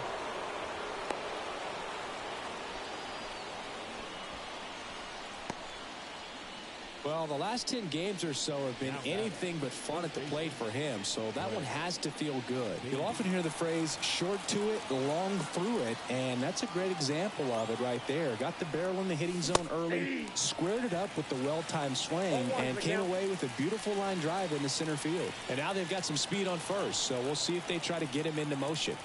Well, the last 10 games or so have been anything but fun at the plate for him, so that one has to feel good. You'll often hear the phrase short to it, long through it, and that's a great example of it right there. Got the barrel in the hitting zone early, squared it up with the well-timed swing, and came away with a beautiful line drive in the center field. And now they've got some speed on first, so we'll see if they try to get him into motion.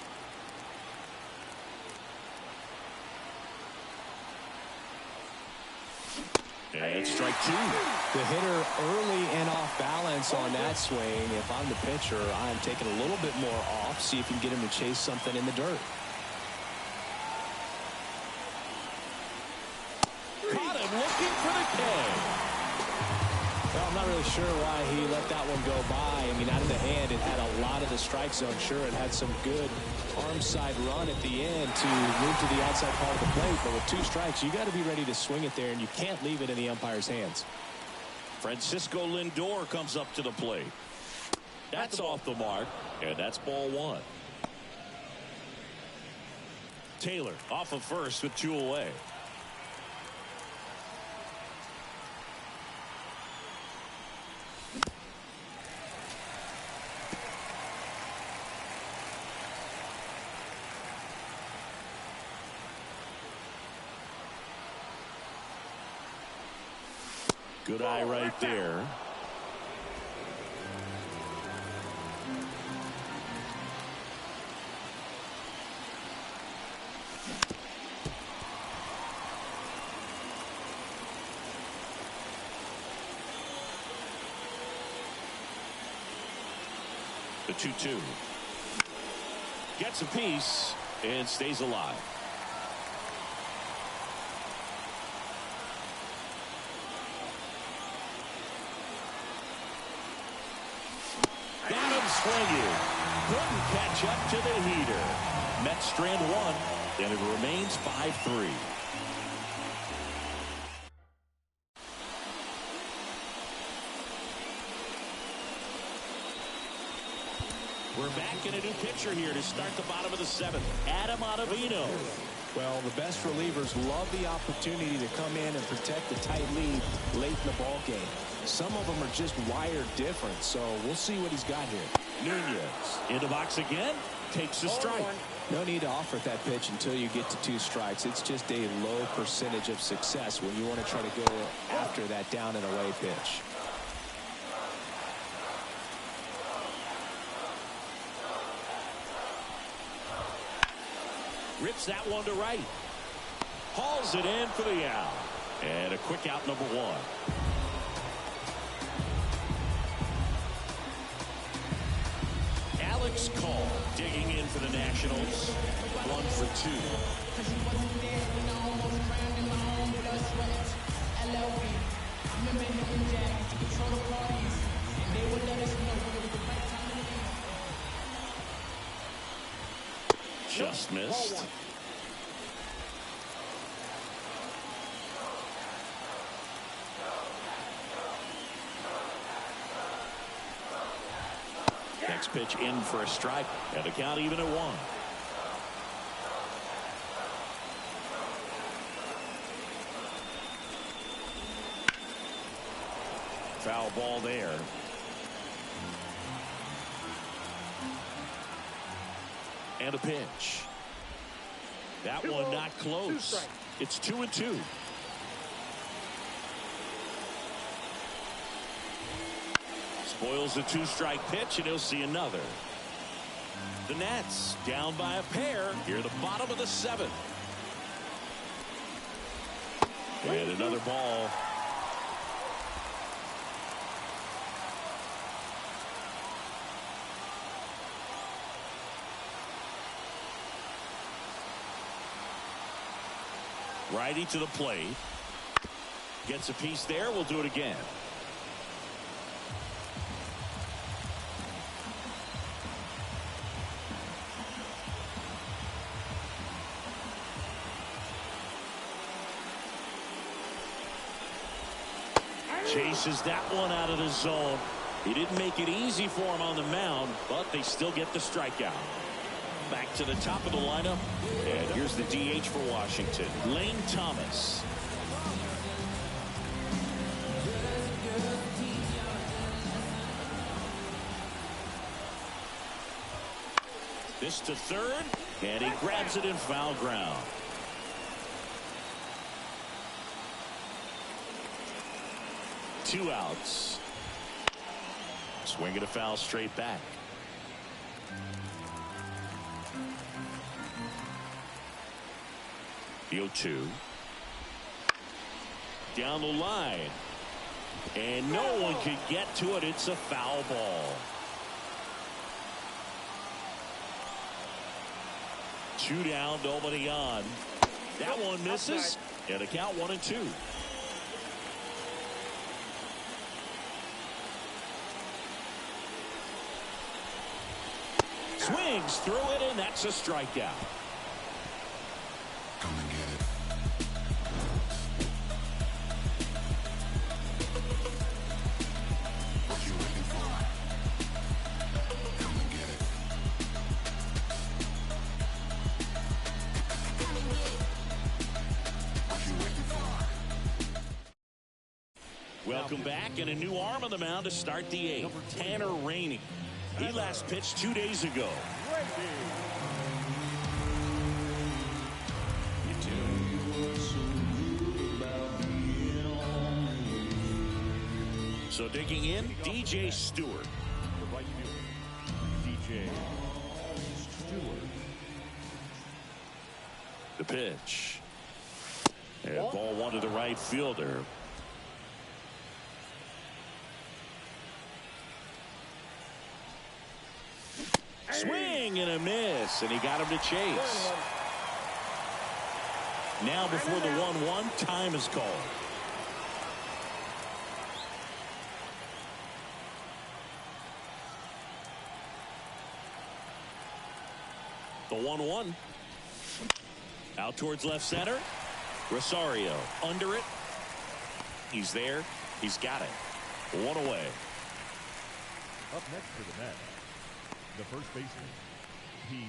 And strike 2. The hitter early and off balance on that swing. If I'm the pitcher, I'm taking a little bit more off, see if you can get him to chase something in the dirt. Caught him looking for the K. Well, I'm not really sure why he let that one go by. I mean, out of the hand, it had a lot of the strike zone. Sure, it had some good arm side run at the end to move to the outside part of the plate, but with 2 strikes, you got to be ready to swing it there, and you can't leave it in the umpire's hands. Francisco Lindor comes up to the plate. That's off the mark, and that's ball 1. Taylor off of first with 2 away. Good eye right there. The 2-2. Gets a piece and stays alive. Got him swinging. Couldn't catch up to the heater. Mets strand one, and it remains 5-3. We're back in a new pitcher here to start the bottom of the seventh. Adam Ottavino. Well, the best relievers love the opportunity to come in and protect the tight lead late in the ball game. Some of them are just wired different, so we'll see what he's got here. Nunez in the box again, takes a strike. No need to offer that pitch until you get to 2 strikes. It's just a low percentage of success when you want to try to go after that down and away pitch. Rips that one to right. Hauls it in for the out. And a quick out, number 1. Alex Call digging in for the Nationals. 1 for 2. Just missed. Next pitch in for a strike, and the count even at 1. Foul ball there. And a pitch. That one not close. It's 2-2. Spoils the 2-strike pitch, and he'll see another. The Nats down by a pair here at the bottom of the 7th. And another ball. Righty to the plate. Gets a piece there. We'll do it again. Chases that one out of the zone. He didn't make it easy for him on the mound, but they still get the strikeout. Back to the top of the lineup, and here's the DH for Washington, Lane Thomas. This to third, and he grabs it in foul ground. Two outs. Swing and a foul straight back. The 0-2. Down the line. And no one can get to it. It's a foul ball. 2 down, nobody on. That one misses. And a count 1-2. Swings through it, and that's a strikeout. Come and get it. What you waiting for? Come and get it. What you waiting for? Welcome back, and a new arm on the mound to start the 8th. Tanner Rainey. He last pitched 2 days ago. So digging in, DJ Stewart. The right fielder, DJ Stewart. The pitch. And ball 1 to the right fielder. swing and a miss, and he got him to chase. Now before the 1-1, time is called. The 1-1. Out towards left center. Rosario under it. He's there. He's got it. One away. Up next for the Mets, the first baseman, Pete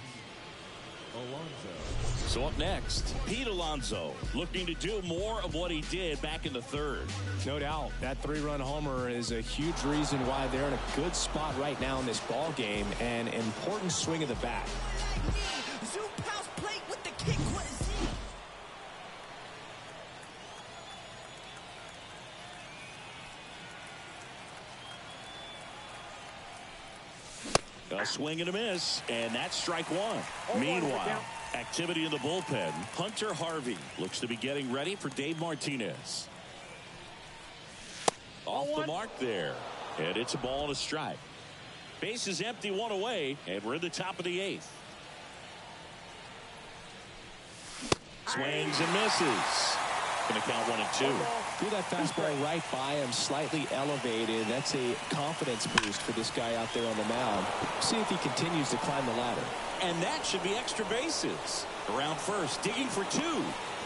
Alonso. So up next, Pete Alonso looking to do more of what he did back in the third. No doubt. That 3-run homer is a huge reason why they're in a good spot right now in this ball game. An important swing of the bat. A swing and a miss, and that's strike one. Meanwhile, activity in the bullpen. Hunter Harvey looks to be getting ready for Dave Martinez. Off the mark there, and it's a ball and a strike. Base is empty, one away, and we're in the top of the 8th. Swings and misses. Going to count 1-2. Threw that fastball right by him, slightly elevated. That's a confidence boost for this guy out there on the mound. See if he continues to climb the ladder. And that should be extra bases. Around first, digging for 2.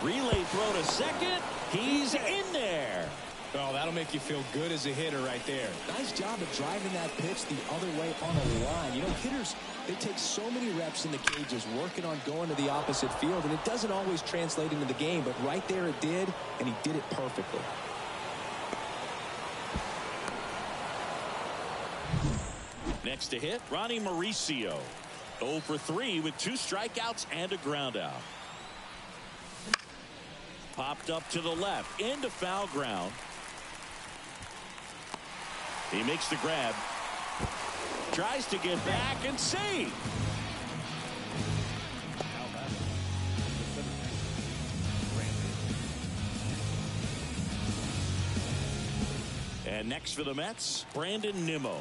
Relay throw to second. He's in there. Oh, that'll make you feel good as a hitter right there. Nice job of driving that pitch the other way on a line. You know, hitters, they take so many reps in the cages working on going to the opposite field, and it doesn't always translate into the game, but right there it did, and he did it perfectly. Next to hit, Ronnie Mauricio. 0 for 3 with 2 strikeouts and a ground out. Popped up to the left, into foul ground. He makes the grab. Tries to get back and save. And next for the Mets, Brandon Nimmo.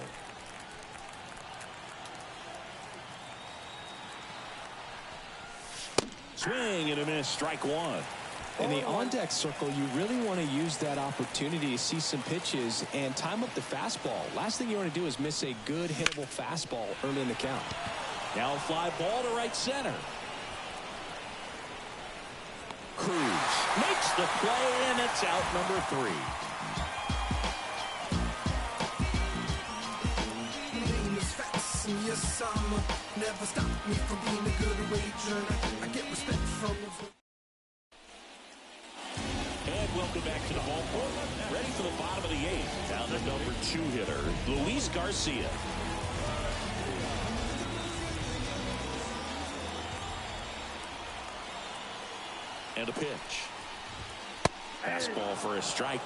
Swing and a miss, strike one. In the on-deck circle, you really want to use that opportunity to see some pitches and time up the fastball. Last thing you want to do is miss a good hittable fastball early in the count. Now a fly ball to right center. Cruz makes the play, and it's out number 3. Never stop me from being a good wager. I get respect from And welcome back to the ballpark. Ready for the bottom of the 8th. Down to number 2 hitter, Luis Garcia. And a pitch. Fastball for a strike.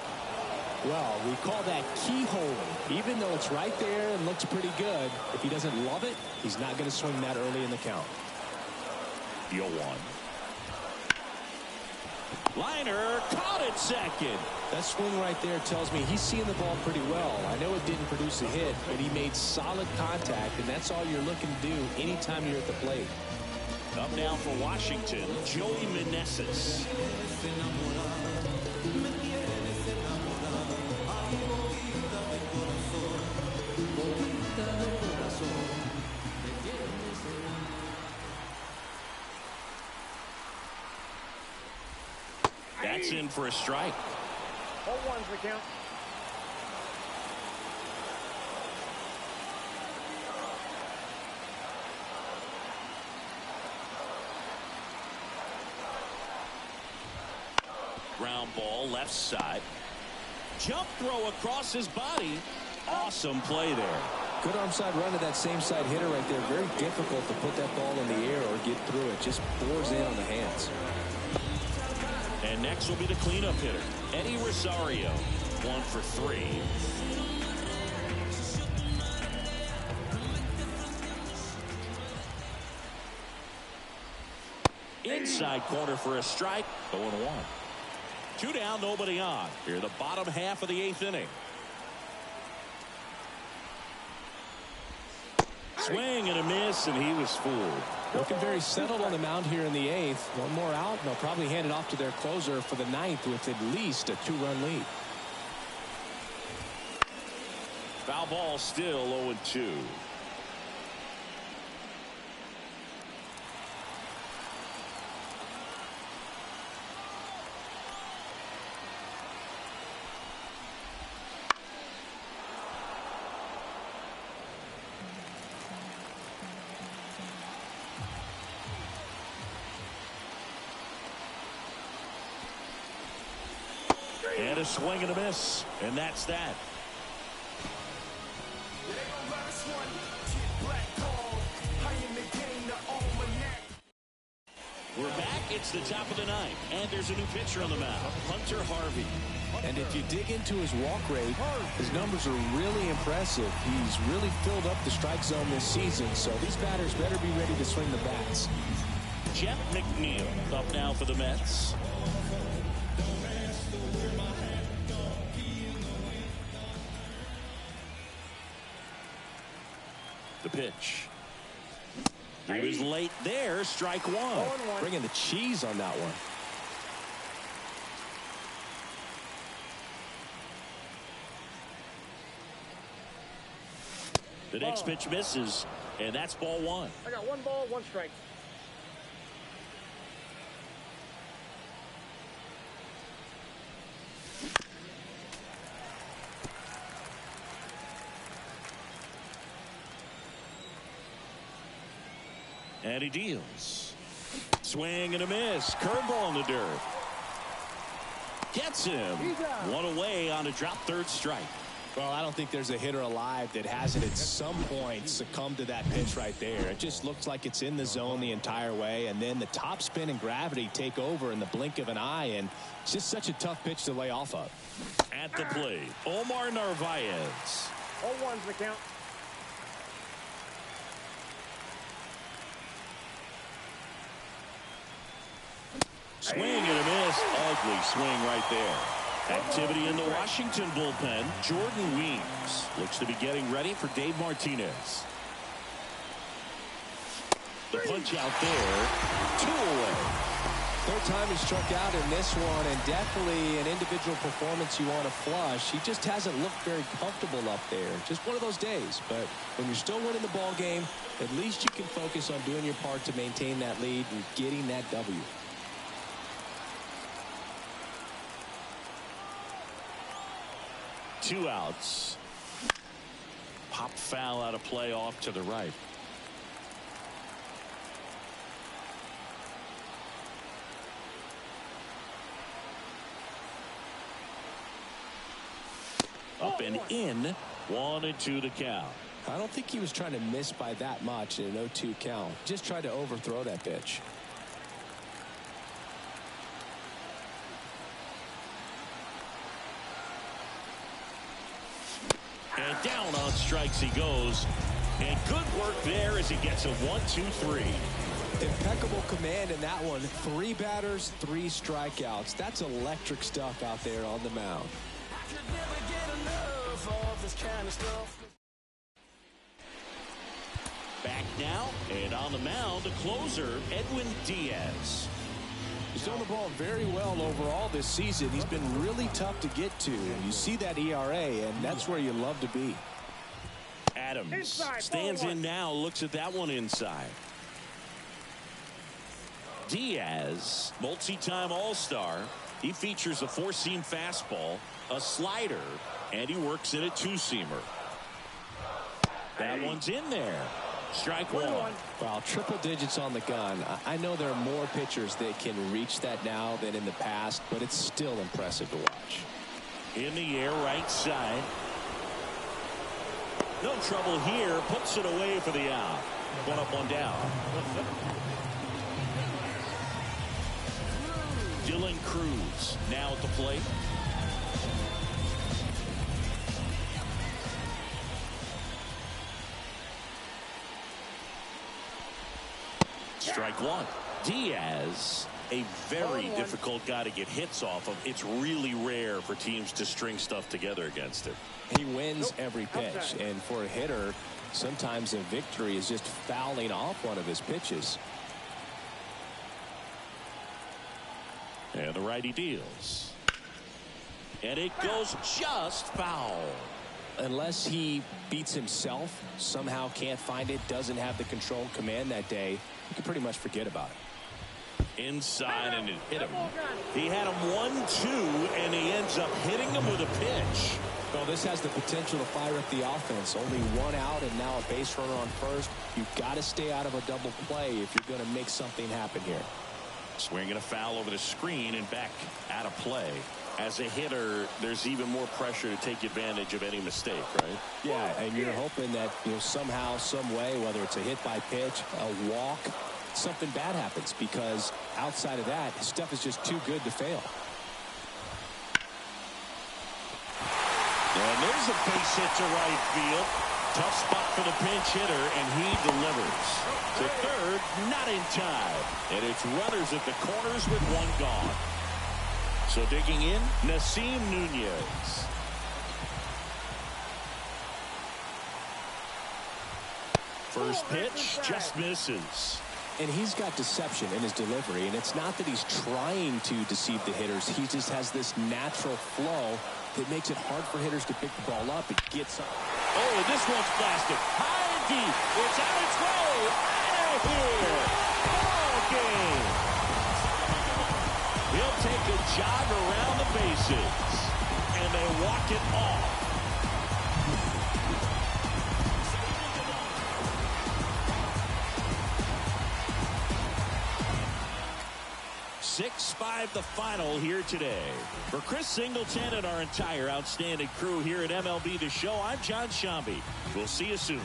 Well, we call that keyholing. Even though it's right there and looks pretty good, if he doesn't love it, he's not going to swing that early in the count. 0-1. Liner caught at second. That swing right there tells me he's seeing the ball pretty well. I know it didn't produce a hit, but he made solid contact, and that's all you're looking to do anytime you're at the plate. Up now for Washington, Joey Meneses. That's in for a strike. 0-1's the count. Ground ball left side. Jump throw across his body. Awesome play there. Good arm side run to that same side hitter right there. Very difficult to put that ball in the air or get through it. Just bores in on the hands. And next will be the cleanup hitter, Eddie Rosario. 1 for 3. Inside corner for a strike. 0-1. 2 down, nobody on. Here in the bottom half of the 8th inning. Swing and a miss, and he was fooled. Looking very settled on the mound here in the 8th. One more out, and they'll probably hand it off to their closer for the 9th with at least a 2-run lead. Foul ball, still 0-2. And a swing and a miss, and that's that. We're back. It's the top of the 9th, and there's a new pitcher on the mound, Hunter Harvey. And if you dig into his walk rate, his numbers are really impressive. He's really filled up the strike zone this season, so these batters better be ready to swing the bats. Jeff McNeil up now for the Mets. The pitch. He was late there. Strike one. Bringing the cheese on that one. The next pitch misses, and that's ball 1. I got 1 ball, 1 strike. And he deals. Swing and a miss. Curveball in the dirt. Gets him. One away on a drop third strike. Well, I don't think there's a hitter alive that hasn't at some point succumbed to that pitch right there. It just looks like it's in the zone the entire way, and then the top spin and gravity take over in the blink of an eye, and it's just such a tough pitch to lay off of. At the plate, Omar Narvaez. 0-1's the count. Swing and a miss. Ugly swing right there. Activity in the Washington bullpen. Jordan Weems looks to be getting ready for Dave Martinez. The punch out there. 2 away. Third time he struck out in this one, and definitely an individual performance you want to flush. He just hasn't looked very comfortable up there. Just one of those days. But when you're still winning the ball game, at least you can focus on doing your part to maintain that lead and getting that W. Two outs. Pop foul out of play off to the right. Up and in. 1-2 to count. I don't think he was trying to miss by that much in an 0-2 count. Just tried to overthrow that pitch. And down on strikes he goes. And good work there as he gets a 1-2-3. Impeccable command in that one. 3 batters, 3 strikeouts. That's electric stuff out there on the mound. I could never get enough of this kind of stuff. Back now, and on the mound, the closer, Edwin Diaz. He's thrown the ball very well overall this season. He's been really tough to get to. You see that ERA, and that's where you love to be. Adams Inside, stands ball in now, looks at that one inside. Diaz, multi-time All-Star. He features a 4-seam fastball, a slider, and he works in a 2-seamer. That one's in there. Strike 1. Well, triple digits on the gun. I know there are more pitchers that can reach that now than in the past, but it's still impressive to watch. In the air, right side. No trouble here. Puts it away for the out. 1 up, 1 down. Dylan Cruz now at the plate. Strike 1. Diaz, a very difficult guy to get hits off of. It's really rare for teams to string stuff together against him. He wins every pitch, and for a hitter, Sometimes a victory is just fouling off one of his pitches. And the righty deals. And it goes just foul. Unless he beats himself, somehow can't find it, doesn't have the control and command that day, you can pretty much forget about it. Inside, and it hit him. He had him 1-2, and he ends up hitting him with a pitch. Well, this has the potential to fire up the offense. Only one out and now a base runner on first. You've got to stay out of a double play if you're going to make something happen here. Swinging a foul over the screen and back out of play. As a hitter, there's even more pressure to take advantage of any mistake, right? Yeah, and you're hoping that, somehow, some way, whether it's a hit by pitch, a walk, something bad happens, because outside of that, stuff is just too good to fail. And there's a base hit to right field. Tough spot for the pinch hitter, and he delivers. To third, not in time. And it's runners at the corners with one gone. So digging in, Nasim Nunez. First pitch just misses. And he's got deception in his delivery, and it's not that he's trying to deceive the hitters. He just has this natural flow that makes it hard for hitters to pick the ball up and get some. Oh, this one's blasted. High and deep. It's on its way. Out of here. Ball game. He'll take a jog around the bases, and they walk it off. 6-5 the final here today. For Chris Singleton and our entire outstanding crew here at MLB The Show, I'm John Shambi. We'll see you soon.